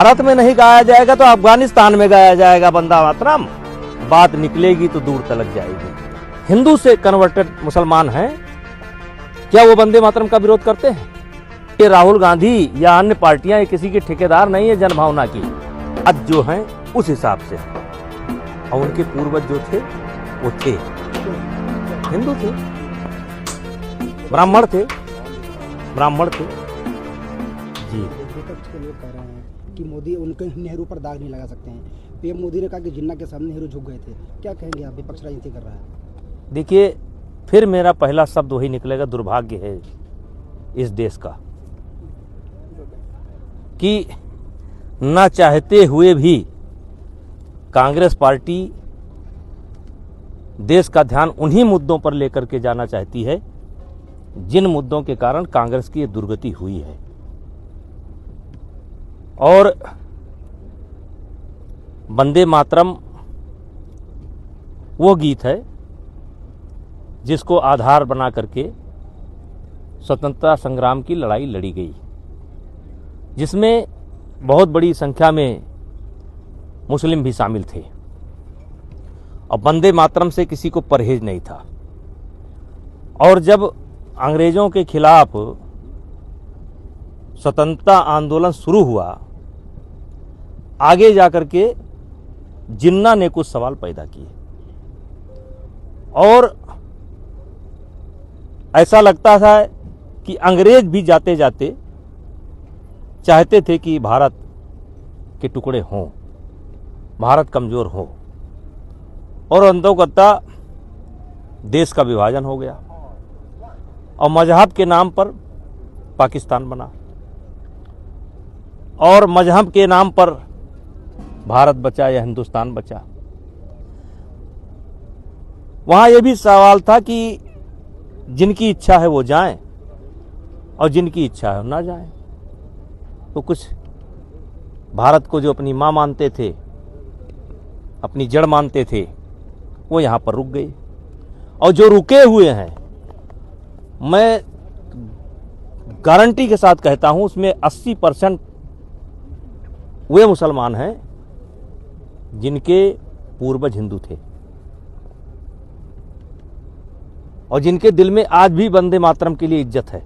भारत में नहीं गाया जाएगा तो अफगानिस्तान में गाया जाएगा वंदे मातरम। बात निकलेगी तो दूर तलक जाएगी। हिंदू से कन्वर्टेड मुसलमान हैं, क्या वो वंदे मातरम का विरोध करते हैं? ये राहुल गांधी या अन्य पार्टियां ये किसी के ठेकेदार नहीं है जनभावना की। आज जो हैं उस हिसाब से, और उनके पूर्वज जो थे वो थे हिंदू थे, ब्राह्मण थे जी। विपक्ष के लोग कह रहे हैं कि मोदी उनके नेहरू पर दाग नहीं लगा सकते हैं। पीएम मोदी ने कहा कि जिन्ना के सामने नेहरू झुक गए थे। क्या कहेंगे आप? विपक्ष राजनीति कर रहा है। देखिए, फिर मेरा पहला शब्द वही निकलेगा, दुर्भाग्य है इस देश का कि ना चाहते हुए भी कांग्रेस पार्टी देश का ध्यान उन्हीं मुद्दों पर लेकर के जाना चाहती है जिन मुद्दों के कारण कांग्रेस की ये दुर्गति हुई है। और वंदे मातरम वो गीत है जिसको आधार बना करके स्वतंत्रता संग्राम की लड़ाई लड़ी गई, जिसमें बहुत बड़ी संख्या में मुस्लिम भी शामिल थे और वंदे मातरम से किसी को परहेज नहीं था। और जब अंग्रेजों के खिलाफ स्वतंत्रता आंदोलन शुरू हुआ, आगे जाकर के जिन्ना ने कुछ सवाल पैदा किए और ऐसा लगता था कि अंग्रेज भी जाते जाते चाहते थे कि भारत के टुकड़े हों, भारत कमजोर हो, और अंततः देश का विभाजन हो गया और मजहब के नाम पर पाकिस्तान बना और मजहब के नाम पर भारत बचा या हिंदुस्तान बचा। वहां यह भी सवाल था कि जिनकी इच्छा है वो जाएं और जिनकी इच्छा है वो ना जाएं। तो कुछ भारत को जो अपनी मां मानते थे, अपनी जड़ मानते थे, वो यहां पर रुक गए। और जो रुके हुए हैं, मैं गारंटी के साथ कहता हूं, उसमें 80% वे मुसलमान हैं जिनके पूर्वज हिंदू थे और जिनके दिल में आज भी वंदे मातरम के लिए इज्जत है।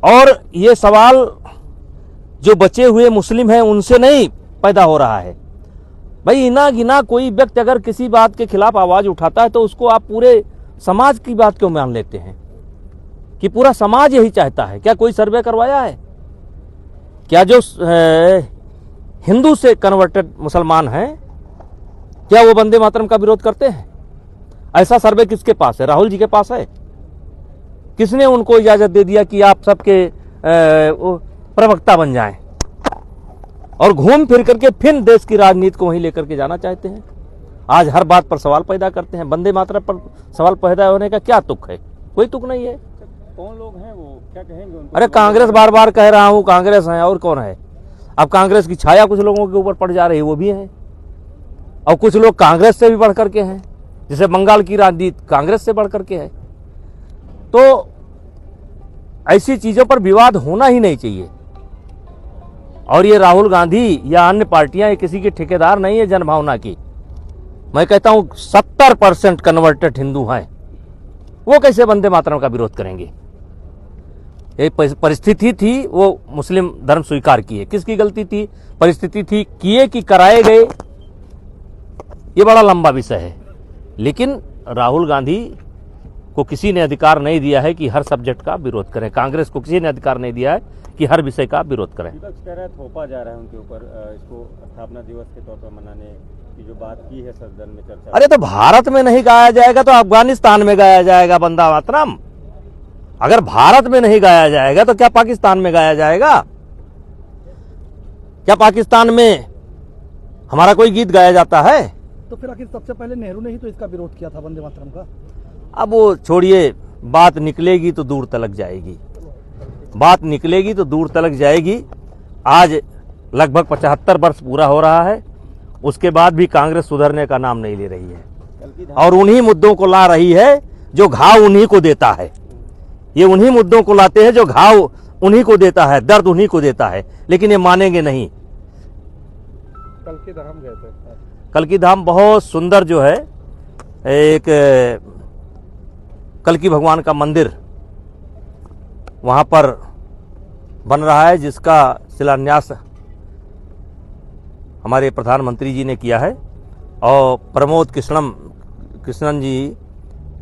और ये सवाल जो बचे हुए मुस्लिम हैं उनसे नहीं पैदा हो रहा है। भाई, इना गिना कोई व्यक्ति अगर किसी बात के खिलाफ आवाज उठाता है तो उसको आप पूरे समाज की बात क्यों मान लेते हैं कि पूरा समाज यही चाहता है? क्या कोई सर्वे करवाया है? क्या जो हिंदू से कन्वर्टेड मुसलमान हैं, क्या वो वंदे मातरम का विरोध करते हैं? ऐसा सर्वे किसके पास है? राहुल जी के पास है। किसने उनको इजाजत दे दिया कि आप सबके प्रवक्ता बन जाएं और घूम फिर करके फिर देश की राजनीति को वहीं लेकर के जाना चाहते हैं? आज हर बात पर सवाल पैदा करते हैं। वंदे मातरम पर सवाल पैदा होने का क्या तुक है? कोई तुक नहीं है। कौन लोग हैं वो, क्या कहेंगे उनको? अरे कांग्रेस, बार बार कह रहा हूं कांग्रेस है, और कौन है? अब कांग्रेस की छाया कुछ लोगों के ऊपर पड़ जा रही है, वो भी है। और कुछ लोग कांग्रेस से भी बढ़ करके हैं, जैसे बंगाल की राजनीति कांग्रेस से बढ़ करके है। तो ऐसी चीजों पर विवाद होना ही नहीं चाहिए। और ये राहुल गांधी या अन्य पार्टियां ये किसी के ठेकेदार नहीं है जनभावना की। मैं कहता हूं 70% कन्वर्टेड हिंदू हैं, वो कैसे वंदे मातरम का विरोध करेंगे? एक परिस्थिति थी, वो मुस्लिम धर्म स्वीकार किए। किसकी गलती थी? परिस्थिति थी, किए कि कराए गए, ये बड़ा लंबा विषय है। लेकिन राहुल गांधी को किसी ने अधिकार नहीं दिया है कि हर सब्जेक्ट का विरोध करें। कांग्रेस को किसी ने अधिकार नहीं दिया है कि हर विषय का विरोध करें। विपक्ष कह रहा है थोपा जा रहा है उनके ऊपर, इसको स्थापना दिवस के तौर पर मनाने की जो बात की है सदन में चर्चा। अरे तो भारत में नहीं गाया जाएगा तो अफगानिस्तान में गाया जाएगा वंदे मातरम। अगर भारत में नहीं गाया जाएगा तो क्या पाकिस्तान में गाया जाएगा? क्या पाकिस्तान में हमारा कोई गीत गाया जाता है? तो फिर आखिर सबसे पहले नेहरू ने ही तो इसका विरोध किया था, वंदे मातरम का। अब वो छोड़िए, बात निकलेगी तो दूर तलक जाएगी। बात निकलेगी तो दूर तलक जाएगी। आज लगभग 75 वर्ष पूरा हो रहा है, उसके बाद भी कांग्रेस सुधरने का नाम नहीं ले रही है और उन्हीं मुद्दों को ला रही है जो घाव उन्हीं को देता है। ये उन्हीं मुद्दों को लाते हैं जो घाव उन्हीं को देता है, दर्द उन्हीं को देता है, लेकिन ये मानेंगे नहीं। कल्कि धाम गए थे। कल्कि धाम बहुत सुंदर जो है, एक कल्कि भगवान का मंदिर वहां पर बन रहा है, जिसका शिलान्यास हमारे प्रधानमंत्री जी ने किया है, और प्रमोद कृष्णन जी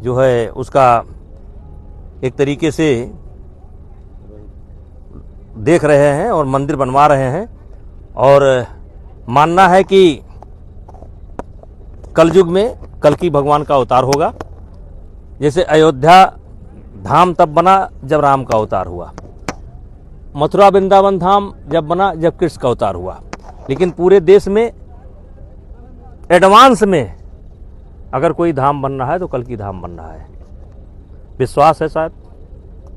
जो है उसका एक तरीके से देख रहे हैं और मंदिर बनवा रहे हैं। और मानना है कि कलयुग में कल्कि भगवान का अवतार होगा। जैसे अयोध्या धाम तब बना जब राम का अवतार हुआ, मथुरा वृंदावन धाम जब बना जब कृष्ण का अवतार हुआ, लेकिन पूरे देश में एडवांस में अगर कोई धाम बन रहा है तो कल्कि धाम बन रहा है। विश्वास है शायद,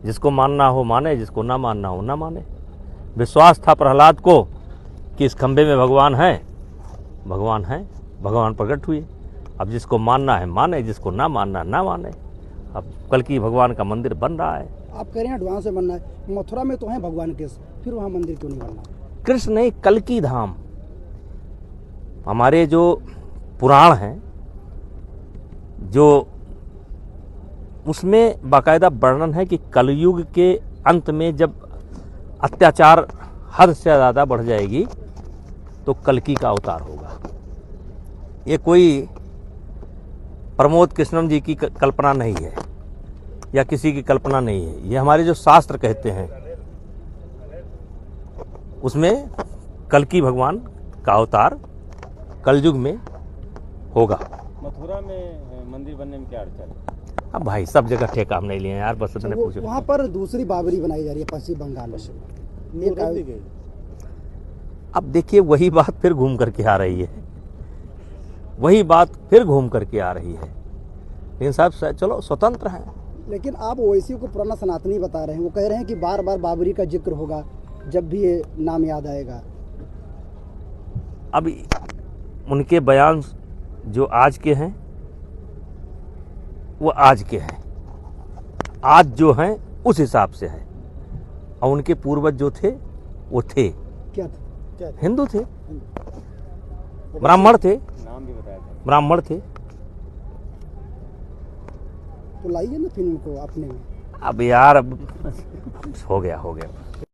जिसको मानना हो माने, जिसको ना मानना हो ना माने। विश्वास था प्रहलाद को कि इस खंबे में भगवान है, भगवान प्रकट हुए। अब जिसको मानना है माने, जिसको ना मानना ना माने। अब कल्कि भगवान का मंदिर बन रहा है। आप कह रहे हैं एडवांस में बनना है, मथुरा में तो है भगवान के, फिर वहाँ मंदिर क्यों नहीं बनना? कृष्ण नहीं, कल्कि धाम। हमारे जो पुराण हैं, जो उसमें बाकायदा वर्णन है कि कलयुग के अंत में जब अत्याचार हद से ज़्यादा बढ़ जाएगी तो कल्कि का अवतार होगा। ये कोई प्रमोद कृष्णन जी की कल्पना नहीं है या किसी की कल्पना नहीं है, ये हमारे जो शास्त्र कहते हैं उसमें कल्कि भगवान का अवतार कलयुग में होगा। मथुरा में मंदिर बनने में क्या अड़चन है? अब भाई सब जगह ठेका हम नहीं लिए हैं यार, बस इतने पूछो। वहाँ पर दूसरी बाबरी बनाई जा रही है पश्चिम बंगाल में, ये क्या? अब देखिए वही बात फिर घूम करके आ रही है, वही बात फिर घूम करके आ रही है। लेकिन साहब चलो स्वतंत्र हैं। लेकिन आप ओवैसी को पुराना सनातनी बता रहे हैं, वो कह रहे हैं कि बार बार बाबरी का जिक्र होगा जब भी ये नाम याद आएगा। अब उनके बयान जो आज के हैं वो आज के हैं, आज जो हैं उस हिसाब से है, और उनके पूर्वज जो थे वो थे क्या थे? हिंदू थे, ब्राह्मण थे, नाम भी बताया था। ब्राह्मण थे। तो लाइए ना फिर उनको अपने में। अब यार अब हो गया